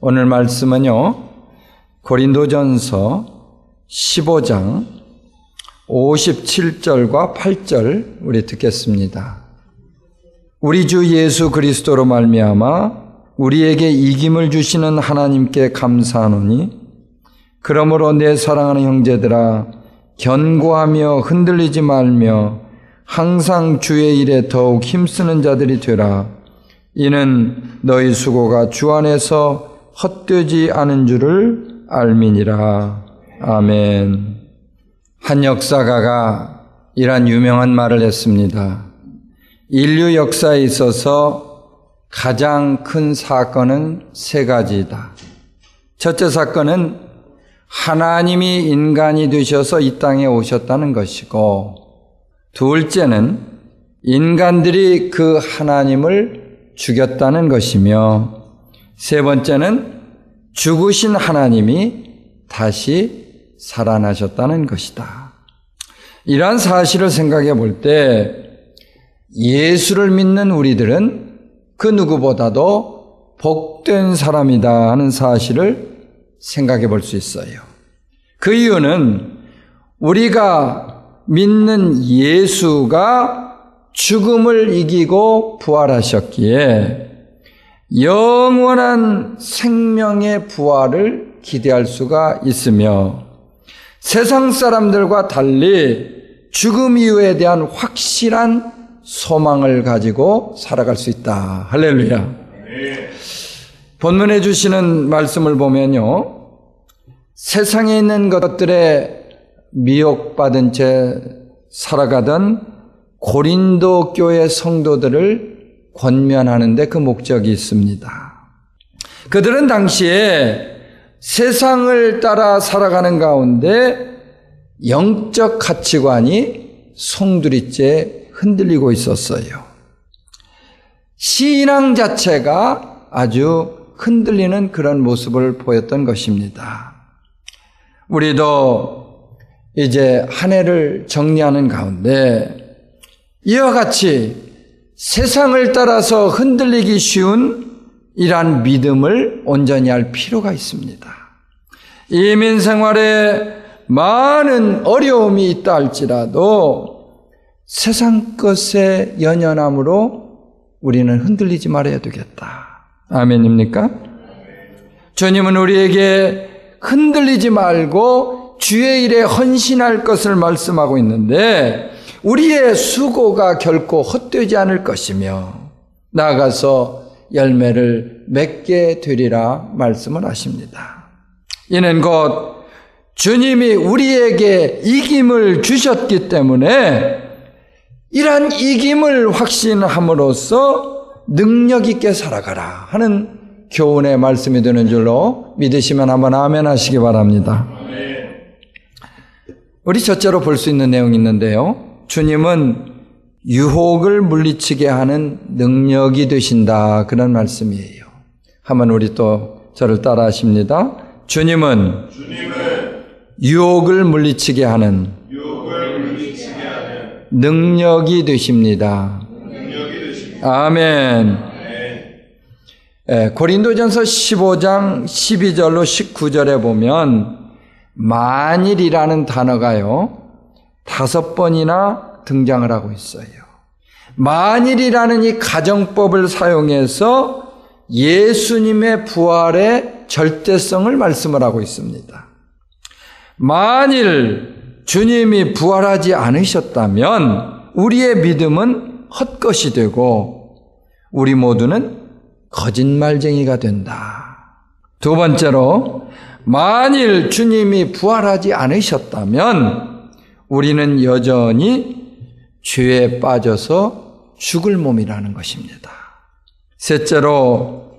오늘 말씀은요, 고린도전서 15장 57절과 8절 우리 듣겠습니다. 우리 주 예수 그리스도로 말미암아 우리에게 이김을 주시는 하나님께 감사하노니 그러므로 내 사랑하는 형제들아 견고하며 흔들리지 말며 항상 주의 일에 더욱 힘쓰는 자들이 되라. 이는 너희 수고가 주 안에서 헛되지 않은 줄을 알미니라. 아멘. 한 역사가가 이런 유명한 말을 했습니다. 인류 역사에 있어서 가장 큰 사건은 세 가지이다. 첫째 사건은 하나님이 인간이 되셔서 이 땅에 오셨다는 것이고, 둘째는 인간들이 그 하나님을 죽였다는 것이며, 세 번째는 죽으신 하나님이 다시 살아나셨다는 것이다. 이러한 사실을 생각해 볼 때 예수를 믿는 우리들은 그 누구보다도 복된 사람이다 하는 사실을 생각해 볼 수 있어요. 그 이유는 우리가 믿는 예수가 죽음을 이기고 부활하셨기에 영원한 생명의 부활을 기대할 수가 있으며, 세상 사람들과 달리 죽음 이후에 대한 확실한 소망을 가지고 살아갈 수 있다. 할렐루야. 본문에 주시는 말씀을 보면요, 세상에 있는 것들에 미혹받은 채 살아가던 고린도 교회 성도들을 권면하는데 그 목적이 있습니다. 그들은 당시에 세상을 따라 살아가는 가운데 영적 가치관이 송두리째 흔들리고 있었어요. 신앙 자체가 아주 흔들리는 그런 모습을 보였던 것입니다. 우리도 이제 한 해를 정리하는 가운데 이와 같이 세상을 따라서 흔들리기 쉬운 이러한 믿음을 온전히 할 필요가 있습니다. 이민 생활에 많은 어려움이 있다 할지라도 세상 것에 연연함으로 우리는 흔들리지 말아야 되겠다. 아멘입니까? 주님은 우리에게 흔들리지 말고 주의 일에 헌신할 것을 말씀하고 있는데, 우리의 수고가 결코 헛되지 않을 것이며 나아가서 열매를 맺게 되리라 말씀을 하십니다. 이는 곧 주님이 우리에게 이김을 주셨기 때문에 이러한 이김을 확신함으로써 능력 있게 살아가라 하는 교훈의 말씀이 되는 줄로 믿으시면 한번 아멘 하시기 바랍니다. 우리 첫째로 볼 수 있는 내용이 있는데요, 주님은 유혹을 물리치게 하는 능력이 되신다, 그런 말씀이에요. 한번 우리 또 저를 따라 하십니다. 주님은 유혹을 물리치게 하는 능력이 되십니다. 아멘. 고린도전서 15장 12절로 19절에 보면 만일이라는 단어가요 5번이나 등장을 하고 있어요. 만일이라는 이 가정법을 사용해서 예수님의 부활의 절대성을 말씀을 하고 있습니다. 만일 주님이 부활하지 않으셨다면 우리의 믿음은 헛것이 되고 우리 모두는 거짓말쟁이가 된다. 두 번째로, 만일 주님이 부활하지 않으셨다면 우리는 여전히 죄에 빠져서 죽을 몸이라는 것입니다. 셋째로,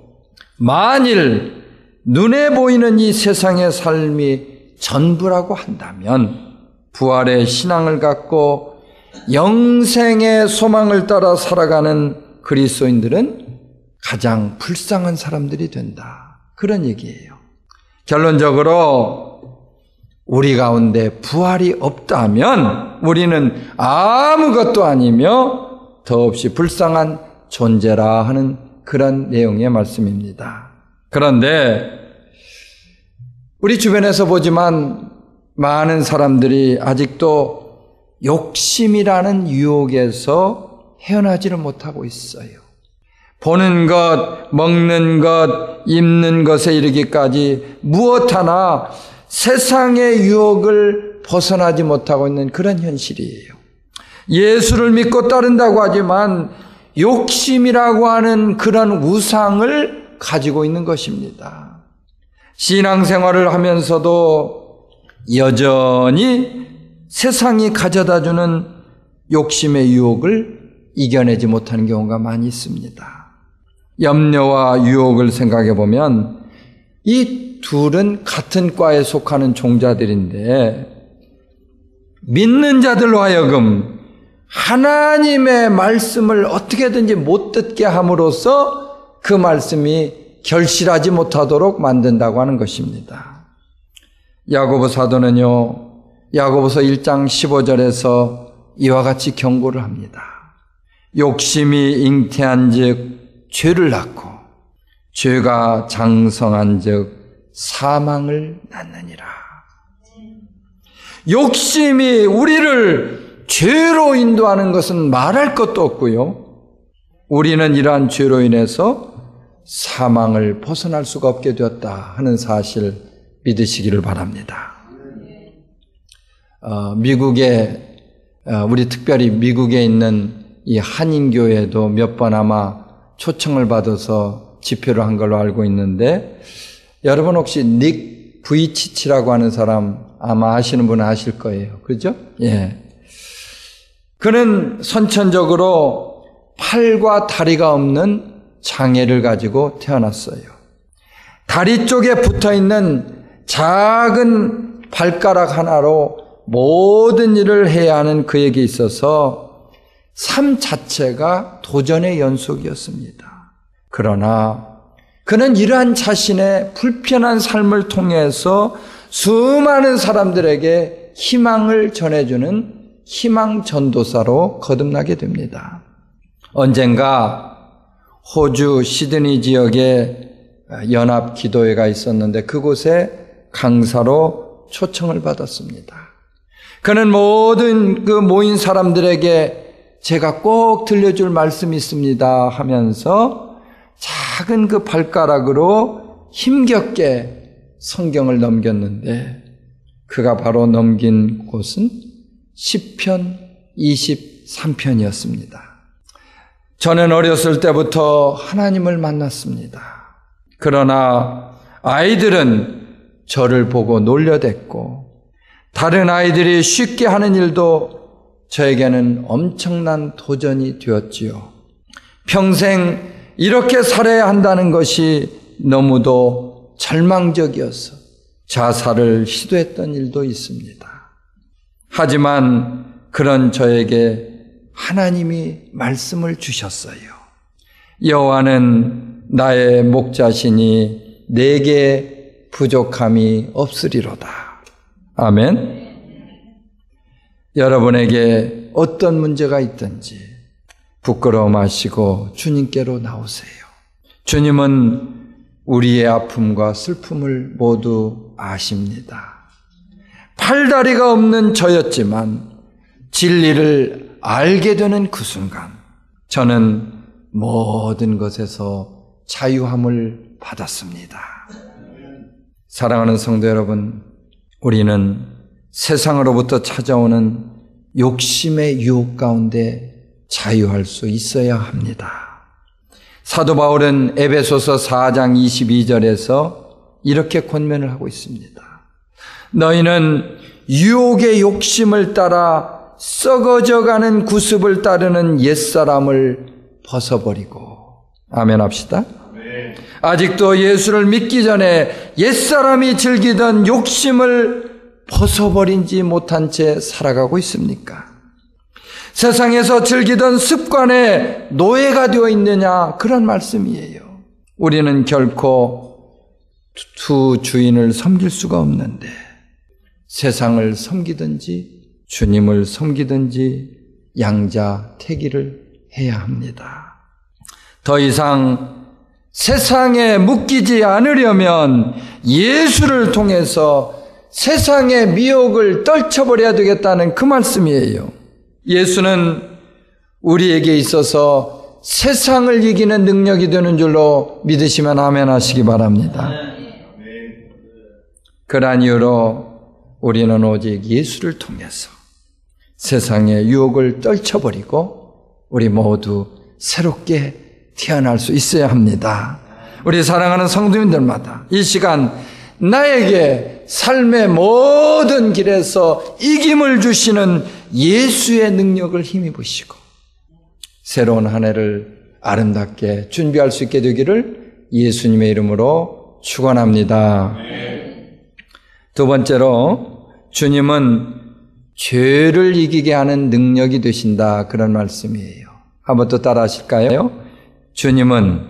만일 눈에 보이는 이 세상의 삶이 전부라고 한다면 부활의 신앙을 갖고 영생의 소망을 따라 살아가는 그리스도인들은 가장 불쌍한 사람들이 된다, 그런 얘기예요. 결론적으로 우리 가운데 부활이 없다면 우리는 아무것도 아니며 더없이 불쌍한 존재라 하는 그런 내용의 말씀입니다. 그런데 우리 주변에서 보지만 많은 사람들이 아직도 욕심이라는 유혹에서 헤어나지를 못하고 있어요. 보는 것, 먹는 것, 입는 것에 이르기까지 무엇 하나 세상의 유혹을 벗어나지 못하고 있는 그런 현실이에요. 예수를 믿고 따른다고 하지만 욕심이라고 하는 그런 우상을 가지고 있는 것입니다. 신앙생활을 하면서도 여전히 세상이 가져다주는 욕심의 유혹을 이겨내지 못하는 경우가 많이 있습니다. 염려와 유혹을 생각해 보면 이 둘은 같은 과에 속하는 종자들인데 믿는 자들로 하여금 하나님의 말씀을 어떻게든지 못 듣게 함으로써 그 말씀이 결실하지 못하도록 만든다고 하는 것입니다. 야고보 사도는요, 야고보서 1장 15절에서 이와 같이 경고를 합니다. 욕심이 잉태한 즉 죄를 낳고 죄가 장성한 즉 사망을 낳느니라. 욕심이 우리를 죄로 인도하는 것은 말할 것도 없고요. 우리는 이러한 죄로 인해서 사망을 벗어날 수가 없게 되었다 하는 사실 믿으시기를 바랍니다. 우리 특별히 미국에 있는 이 한인교회도 몇 번 아마 초청을 받아서 집회를 한 걸로 알고 있는데, 여러분 혹시 닉 부이치치라고 하는 사람 아마 아시는 분은 아실 거예요. 그렇죠? 예. 그는 선천적으로 팔과 다리가 없는 장애를 가지고 태어났어요. 다리 쪽에 붙어있는 작은 발가락 하나로 모든 일을 해야 하는 그에게 있어서 삶 자체가 도전의 연속이었습니다. 그러나 그는 이러한 자신의 불편한 삶을 통해서 수많은 사람들에게 희망을 전해주는 희망 전도사로 거듭나게 됩니다. 언젠가 호주 시드니 지역에 연합 기도회가 있었는데 그곳에 강사로 초청을 받았습니다. 그는 모든 그 모인 사람들에게 제가 꼭 들려줄 말씀이 있습니다 하면서 작은 그 발가락으로 힘겹게 성경을 넘겼는데 그가 바로 넘긴 곳은 시편 23편이었습니다. 저는 어렸을 때부터 하나님을 만났습니다. 그러나 아이들은 저를 보고 놀려댔고 다른 아이들이 쉽게 하는 일도 저에게는 엄청난 도전이 되었지요. 평생 이렇게 살아야 한다는 것이 너무도 절망적이어서 자살을 시도했던 일도 있습니다. 하지만 그런 저에게 하나님이 말씀을 주셨어요. 여호와는 나의 목자시니 내게 부족함이 없으리로다. 아멘. 여러분에게 어떤 문제가 있든지 부끄러워 마시고 주님께로 나오세요. 주님은 우리의 아픔과 슬픔을 모두 아십니다. 팔다리가 없는 저였지만 진리를 알게 되는 그 순간 저는 모든 것에서 자유함을 받았습니다. 사랑하는 성도 여러분, 우리는 세상으로부터 찾아오는 욕심의 유혹 가운데 자유할 수 있어야 합니다. 사도 바울은 에베소서 4장 22절에서 이렇게 권면을 하고 있습니다. 너희는 유혹의 욕심을 따라 썩어져가는 구습을 따르는 옛사람을 벗어버리고, 아멘 합시다. 아직도 예수를 믿기 전에 옛사람이 즐기던 욕심을 벗어버리지 못한 채 살아가고 있습니까? 세상에서 즐기던 습관에 노예가 되어 있느냐, 그런 말씀이에요. 우리는 결코 두 주인을 섬길 수가 없는데 세상을 섬기든지 주님을 섬기든지 양자택일을 해야 합니다. 더 이상 세상에 묶이지 않으려면 예수를 통해서 세상의 미혹을 떨쳐버려야 되겠다는 그 말씀이에요. 예수는 우리에게 있어서 세상을 이기는 능력이 되는 줄로 믿으시면 아멘 하시기 바랍니다. 그러한 이유로 우리는 오직 예수를 통해서 세상의 유혹을 떨쳐버리고 우리 모두 새롭게 태어날 수 있어야 합니다. 우리 사랑하는 성도님들마다 이 시간 나에게 삶의 모든 길에서 이김을 주시는 예수의 능력을 힘입으시고 새로운 한 해를 아름답게 준비할 수 있게 되기를 예수님의 이름으로 축원합니다. 두 번째로 주님은 죄를 이기게 하는 능력이 되신다, 그런 말씀이에요. 한번 또 따라 하실까요? 주님은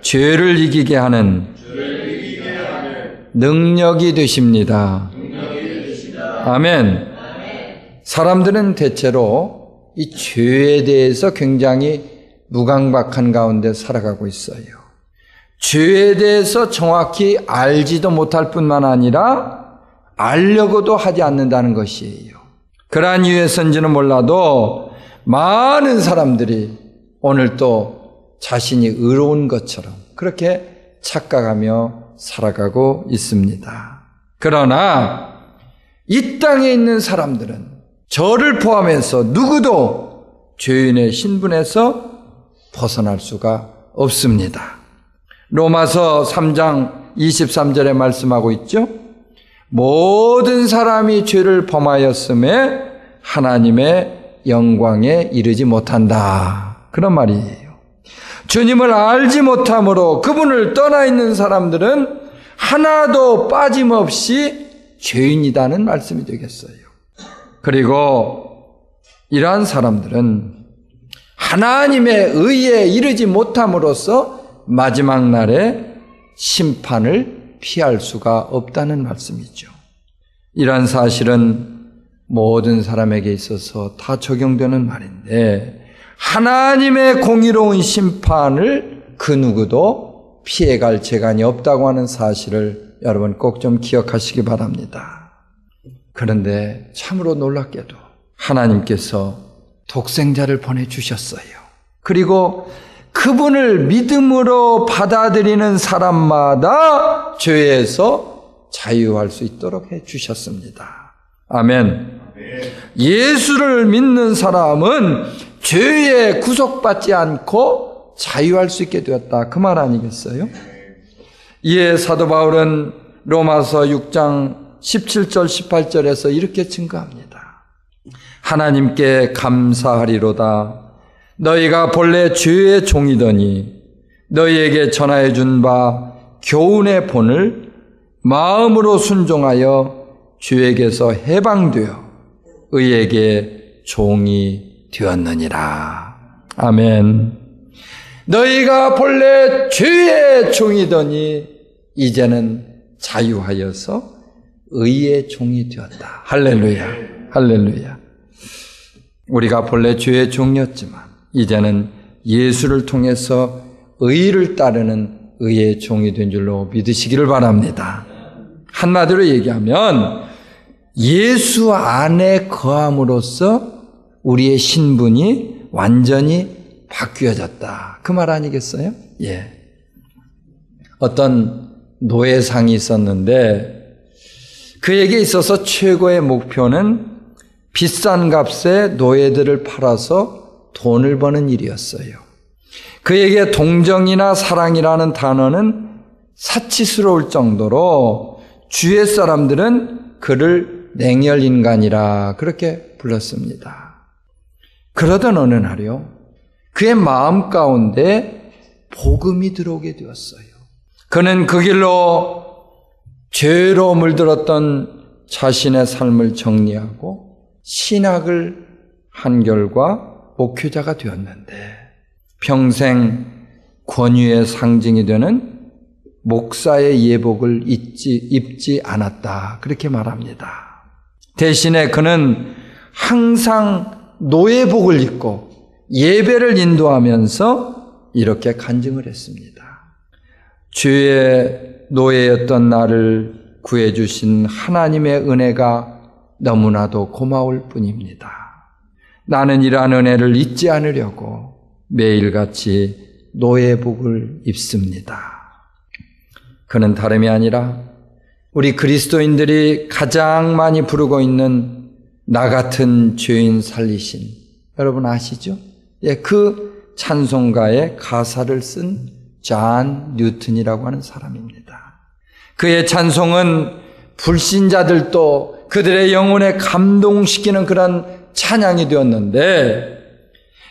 죄를 이기게 하는 능력이 되십니다. 아멘. 사람들은 대체로 이 죄에 대해서 굉장히 무강박한 가운데 살아가고 있어요. 죄에 대해서 정확히 알지도 못할 뿐만 아니라 알려고도 하지 않는다는 것이에요. 그러한 이유에서인지는 몰라도 많은 사람들이 오늘 또 자신이 의로운 것처럼 그렇게 착각하며 살아가고 있습니다. 그러나 이 땅에 있는 사람들은 저를 포함해서 누구도 죄인의 신분에서 벗어날 수가 없습니다. 로마서 3장 23절에 말씀하고 있죠. 모든 사람이 죄를 범하였음에 하나님의 영광에 이르지 못한다, 그런 말이에요. 주님을 알지 못함으로 그분을 떠나 있는 사람들은 하나도 빠짐없이 죄인이라는 말씀이 되겠어요. 그리고 이러한 사람들은 하나님의 의에 이르지 못함으로써 마지막 날에 심판을 피할 수가 없다는 말씀이죠. 이러한 사실은 모든 사람에게 있어서 다 적용되는 말인데 하나님의 공의로운 심판을 그 누구도 피해갈 재간이 없다고 하는 사실을 여러분 꼭 좀 기억하시기 바랍니다. 그런데 참으로 놀랍게도 하나님께서 독생자를 보내주셨어요. 그리고 그분을 믿음으로 받아들이는 사람마다 죄에서 자유할 수 있도록 해주셨습니다. 아멘. 예수를 믿는 사람은 죄에 구속받지 않고 자유할 수 있게 되었다, 그 말 아니겠어요? 이에 사도 바울은 로마서 6장 17절 18절에서 이렇게 증거합니다. 하나님께 감사하리로다. 너희가 본래 죄의 종이더니 너희에게 전하여 준 바 교훈의 본을 마음으로 순종하여 죄에게서 해방되어 의에게 종이 되었느니라. 아멘. 너희가 본래 죄의 종이더니 이제는 자유하여서 의의 종이 되었다. 할렐루야. 할렐루야. 우리가 본래 죄의 종이었지만 이제는 예수를 통해서 의를 따르는 의의 종이 된 줄로 믿으시기를 바랍니다. 한마디로 얘기하면 예수 안에 거함으로써 우리의 신분이 완전히 바뀌어졌다, 그 말 아니겠어요? 예. 어떤 노예상이 있었는데 그에게 있어서 최고의 목표는 비싼 값에 노예들을 팔아서 돈을 버는 일이었어요. 그에게 동정이나 사랑이라는 단어는 사치스러울 정도로 주위의 사람들은 그를 냉혈인간이라 그렇게 불렀습니다. 그러던 어느 날이요, 그의 마음 가운데 복음이 들어오게 되었어요. 그는 그 길로 죄로 물들었던 자신의 삶을 정리하고 신학을 한 결과 목회자가 되었는데 평생 권위의 상징이 되는 목사의 예복을 입지 않았다, 그렇게 말합니다. 대신에 그는 항상 노예복을 입고 예배를 인도하면서 이렇게 간증을 했습니다. 죄의 노예였던 나를 구해주신 하나님의 은혜가 너무나도 고마울 뿐입니다. 나는 이러한 은혜를 잊지 않으려고 매일같이 노예복을 입습니다. 그는 다름이 아니라 우리 그리스도인들이 가장 많이 부르고 있는 나 같은 죄인 살리신, 여러분 아시죠? 예, 그 찬송가의 가사를 쓴 존 뉴턴이라고 하는 사람입니다. 그의 찬송은 불신자들도 그들의 영혼에 감동시키는 그런 찬양이 되었는데,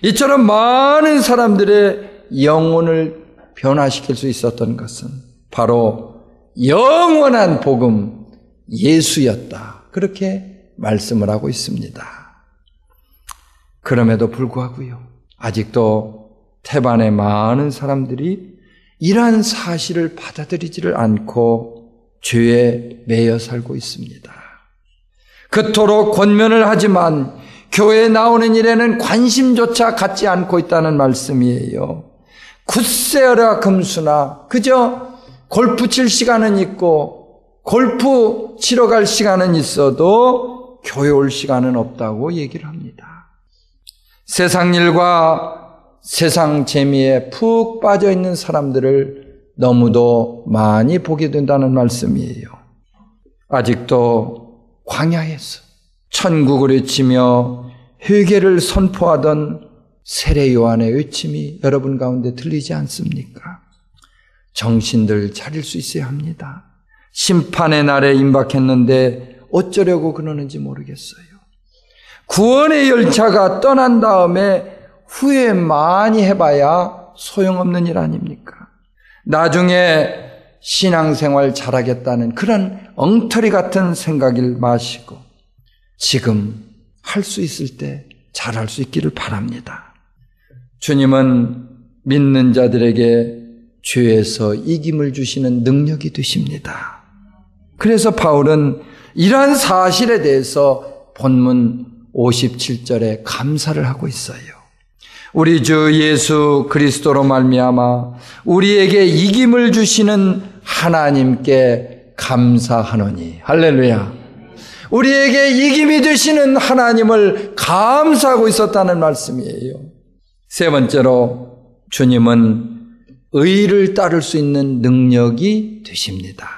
이처럼 많은 사람들의 영혼을 변화시킬 수 있었던 것은 바로 영원한 복음 예수였다. 그렇게 말씀을 하고 있습니다. 그럼에도 불구하고요, 아직도 태반의 많은 사람들이 이러한 사실을 받아들이지를 않고 죄에 매여 살고 있습니다. 그토록 권면을 하지만 교회에 나오는 일에는 관심조차 갖지 않고 있다는 말씀이에요. 굳세어라 금수나, 그저 골프 칠 시간은 있고 골프 치러 갈 시간은 있어도 교회 올 시간은 없다고 얘기를 합니다. 세상 일과 세상 재미에 푹 빠져 있는 사람들을 너무도 많이 보게 된다는 말씀이에요. 아직도 광야에서 천국을 외치며 회개를 선포하던 세례 요한의 외침이 여러분 가운데 들리지 않습니까? 정신들 차릴 수 있어야 합니다. 심판의 날에 임박했는데 어쩌려고 그러는지 모르겠어요. 구원의 열차가 떠난 다음에 후회 많이 해봐야 소용없는 일 아닙니까? 나중에 신앙생활 잘하겠다는 그런 엉터리 같은 생각을 마시고 지금 할 수 있을 때 잘할 수 있기를 바랍니다. 주님은 믿는 자들에게 죄에서 이김을 주시는 능력이 되십니다. 그래서 바울은 이러한 사실에 대해서 본문 57절에 감사를 하고 있어요. 우리 주 예수 그리스도로 말미암아 우리에게 이김을 주시는 하나님께 감사하노니. 할렐루야. 우리에게 이김이 되시는 하나님을 감사하고 있었다는 말씀이에요. 세 번째로 주님은 의를 따를 수 있는 능력이 되십니다.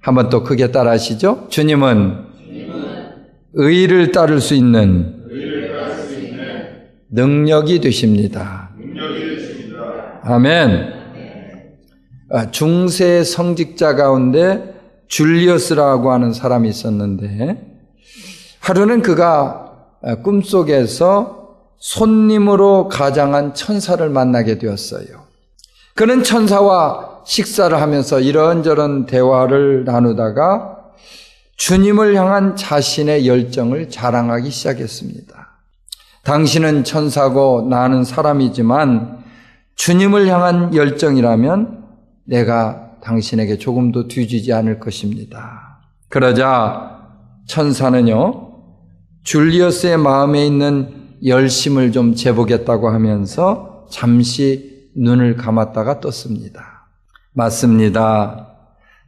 한번 또 크게 따라 하시죠. 주님은 의를 따를 수 있는 능력이 되십니다. 아멘. 중세 성직자 가운데 줄리어스라고 하는 사람이 있었는데, 하루는 그가 꿈속에서 손님으로 가장한 천사를 만나게 되었어요. 그는 천사와 식사를 하면서 이런저런 대화를 나누다가 주님을 향한 자신의 열정을 자랑하기 시작했습니다. 당신은 천사고 나는 사람이지만 주님을 향한 열정이라면 내가 당신에게 조금도 뒤지지 않을 것입니다. 그러자 천사는요, 줄리어스의 마음에 있는 열심을 좀 재보겠다고 하면서 잠시 눈을 감았다가 떴습니다. 맞습니다.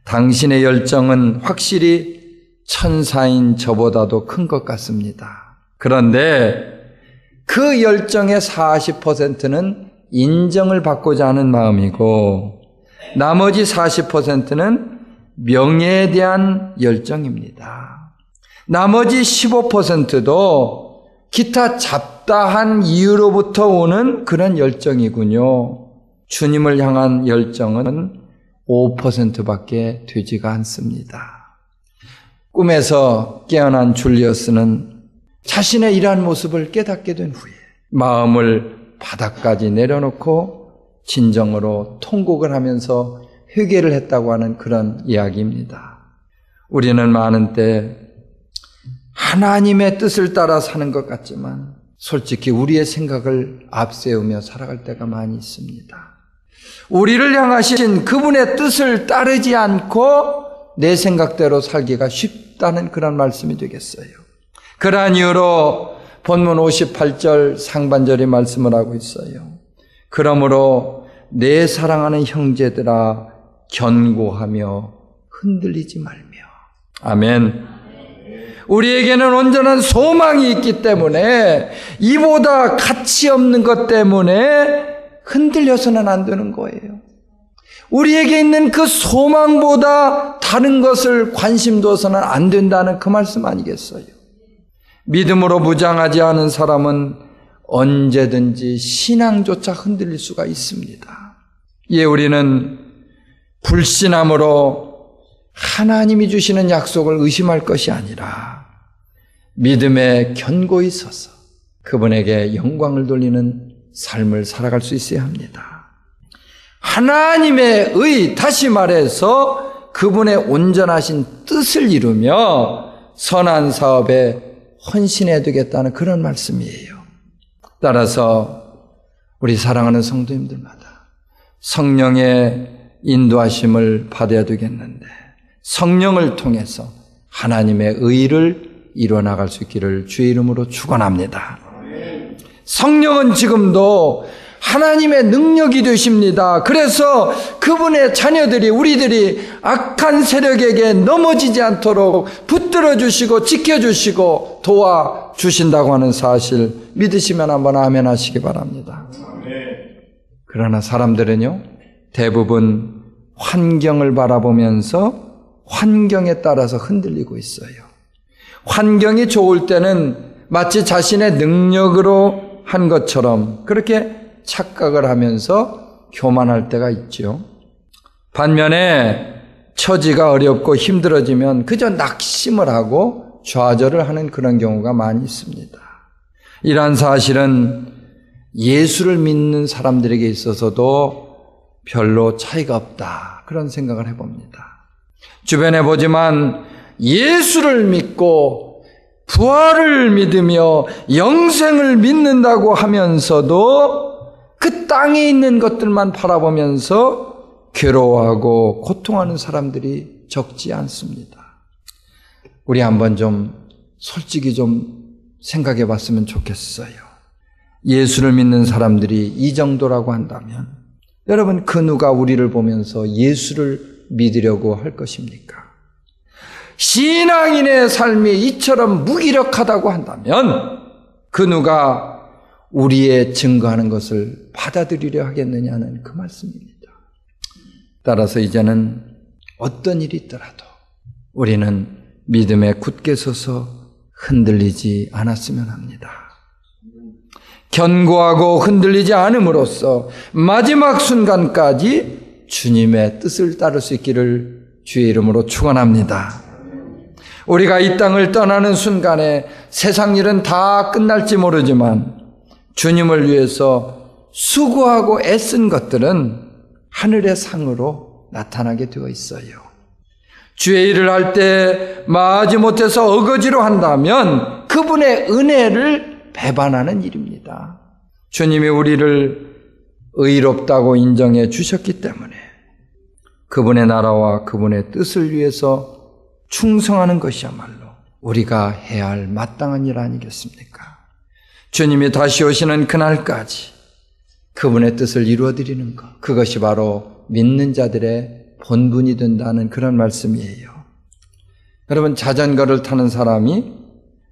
당신의 열정은 확실히 천사인 저보다도 큰 것 같습니다. 그런데 그 열정의 40%는 인정을 받고자 하는 마음이고 나머지 40%는 명예에 대한 열정입니다. 나머지 15%도 기타 잡다한 이유로부터 오는 그런 열정이군요. 주님을 향한 열정은 5%밖에 되지가 않습니다. 꿈에서 깨어난 줄리어스는 자신의 이러한 모습을 깨닫게 된 후에 마음을 바닥까지 내려놓고 진정으로 통곡을 하면서 회개를 했다고 하는 그런 이야기입니다. 우리는 많은 때 하나님의 뜻을 따라 사는 것 같지만 솔직히 우리의 생각을 앞세우며 살아갈 때가 많이 있습니다. 우리를 향하신 그분의 뜻을 따르지 않고 내 생각대로 살기가 쉽다는 그런 말씀이 되겠어요. 그러한 이유로 본문 58절 상반절이 말씀을 하고 있어요. 그러므로 내 사랑하는 형제들아 견고하며 흔들리지 말며. 아멘. 우리에게는 온전한 소망이 있기 때문에 이보다 가치 없는 것 때문에 흔들려서는 안 되는 거예요. 우리에게 있는 그 소망보다 다른 것을 관심 둬서는 안 된다는 그 말씀 아니겠어요? 믿음으로 무장하지 않은 사람은 언제든지 신앙조차 흔들릴 수가 있습니다. 예, 우리는 불신함으로 하나님이 주시는 약속을 의심할 것이 아니라 믿음에 견고히 서서 그분에게 영광을 돌리는 삶을 살아갈 수 있어야 합니다. 하나님의 다시 말해서 그분의 온전하신 뜻을 이루며 선한 사업에 헌신해야 되겠다는 그런 말씀이에요. 따라서 우리 사랑하는 성도님들마다 성령의 인도하심을 받아야 되겠는데 성령을 통해서 하나님의 의를 이뤄나갈 수 있기를 주의 이름으로 축원합니다. 성령은 지금도 하나님의 능력이 되십니다. 그래서 그분의 자녀들이, 우리들이 악한 세력에게 넘어지지 않도록 붙들어 주시고 지켜주시고 도와주신다고 하는 사실 믿으시면 한번 아멘 하시기 바랍니다. 그러나 사람들은요, 대부분 환경을 바라보면서 환경에 따라서 흔들리고 있어요. 환경이 좋을 때는 마치 자신의 능력으로 한 것처럼 그렇게 착각을 하면서 교만할 때가 있죠. 반면에 처지가 어렵고 힘들어지면 그저 낙심을 하고 좌절을 하는 그런 경우가 많이 있습니다. 이러한 사실은 예수를 믿는 사람들에게 있어서도 별로 차이가 없다, 그런 생각을 해봅니다. 주변에 보지만 예수를 믿고 부활을 믿으며 영생을 믿는다고 하면서도 그 땅에 있는 것들만 바라보면서 괴로워하고 고통하는 사람들이 적지 않습니다. 우리 한번 좀 솔직히 좀 생각해 봤으면 좋겠어요. 예수를 믿는 사람들이 이 정도라고 한다면 여러분, 그 누가 우리를 보면서 예수를 믿으려고 할 것입니까? 신앙인의 삶이 이처럼 무기력하다고 한다면 그 누가 우리의 증거하는 것을 받아들이려 하겠느냐는 그 말씀입니다. 따라서 이제는 어떤 일이 있더라도 우리는 믿음에 굳게 서서 흔들리지 않았으면 합니다. 견고하고 흔들리지 않음으로써 마지막 순간까지 주님의 뜻을 따를 수 있기를 주의 이름으로 축원합니다. 우리가 이 땅을 떠나는 순간에 세상 일은 다 끝날지 모르지만 주님을 위해서 수고하고 애쓴 것들은 하늘의 상으로 나타나게 되어 있어요. 주의 일을 할 때 마지못해서 어거지로 한다면 그분의 은혜를 배반하는 일입니다. 주님이 우리를 의롭다고 인정해 주셨기 때문에 그분의 나라와 그분의 뜻을 위해서 충성하는 것이야말로 우리가 해야 할 마땅한 일 아니겠습니까? 주님이 다시 오시는 그날까지 그분의 뜻을 이루어드리는 것, 그것이 바로 믿는 자들의 본분이 된다는 그런 말씀이에요. 여러분, 자전거를 타는 사람이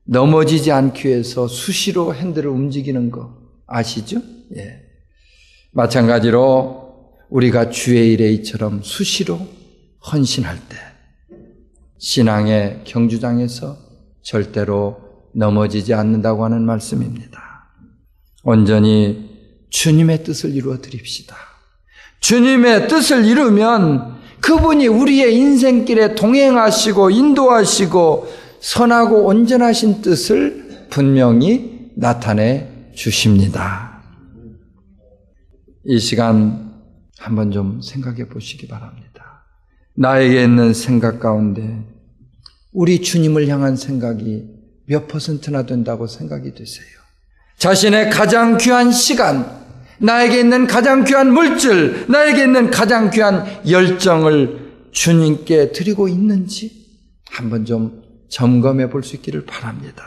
넘어지지 않기 위해서 수시로 핸들을 움직이는 거 아시죠? 예. 마찬가지로 우리가 주의 일에 이처럼 수시로 헌신할 때 신앙의 경주장에서 절대로 넘어지지 않는다고 하는 말씀입니다. 온전히 주님의 뜻을 이루어 드립시다. 주님의 뜻을 이루면 그분이 우리의 인생길에 동행하시고 인도하시고 선하고 온전하신 뜻을 분명히 나타내 주십니다. 이 시간 한번 좀 생각해 보시기 바랍니다. 나에게 있는 생각 가운데 우리 주님을 향한 생각이 몇 %나 된다고 생각이 되세요? 자신의 가장 귀한 시간, 나에게 있는 가장 귀한 물질, 나에게 있는 가장 귀한 열정을 주님께 드리고 있는지 한번 좀 점검해 볼 수 있기를 바랍니다.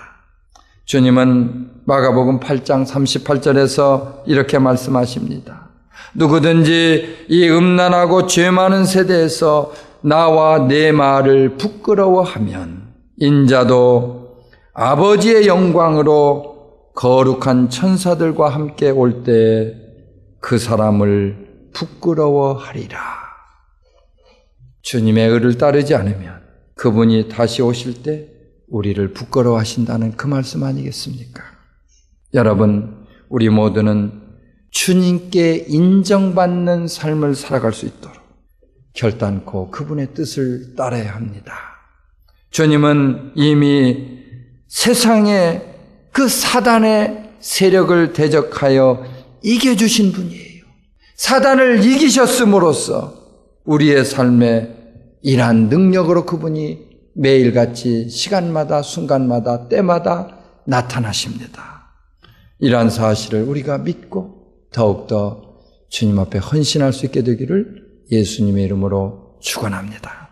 주님은 마가복음 8장 38절에서 이렇게 말씀하십니다. 누구든지 이 음란하고 죄 많은 세대에서 나와 내 말을 부끄러워하면 인자도 아버지의 영광으로 거룩한 천사들과 함께 올 때 그 사람을 부끄러워하리라. 주님의 의를 따르지 않으면 그분이 다시 오실 때 우리를 부끄러워하신다는 그 말씀 아니겠습니까? 여러분, 우리 모두는 주님께 인정받는 삶을 살아갈 수 있도록 결단코 그분의 뜻을 따라야 합니다. 주님은 이미 세상의 그 사단의 세력을 대적하여 이겨주신 분이에요. 사단을 이기셨음으로써 우리의 삶에 이러한 능력으로 그분이 매일같이 시간마다 순간마다 때마다 나타나십니다. 이러한 사실을 우리가 믿고 더욱더 주님 앞에 헌신할 수 있게 되기를 예수님의 이름으로 축원합니다.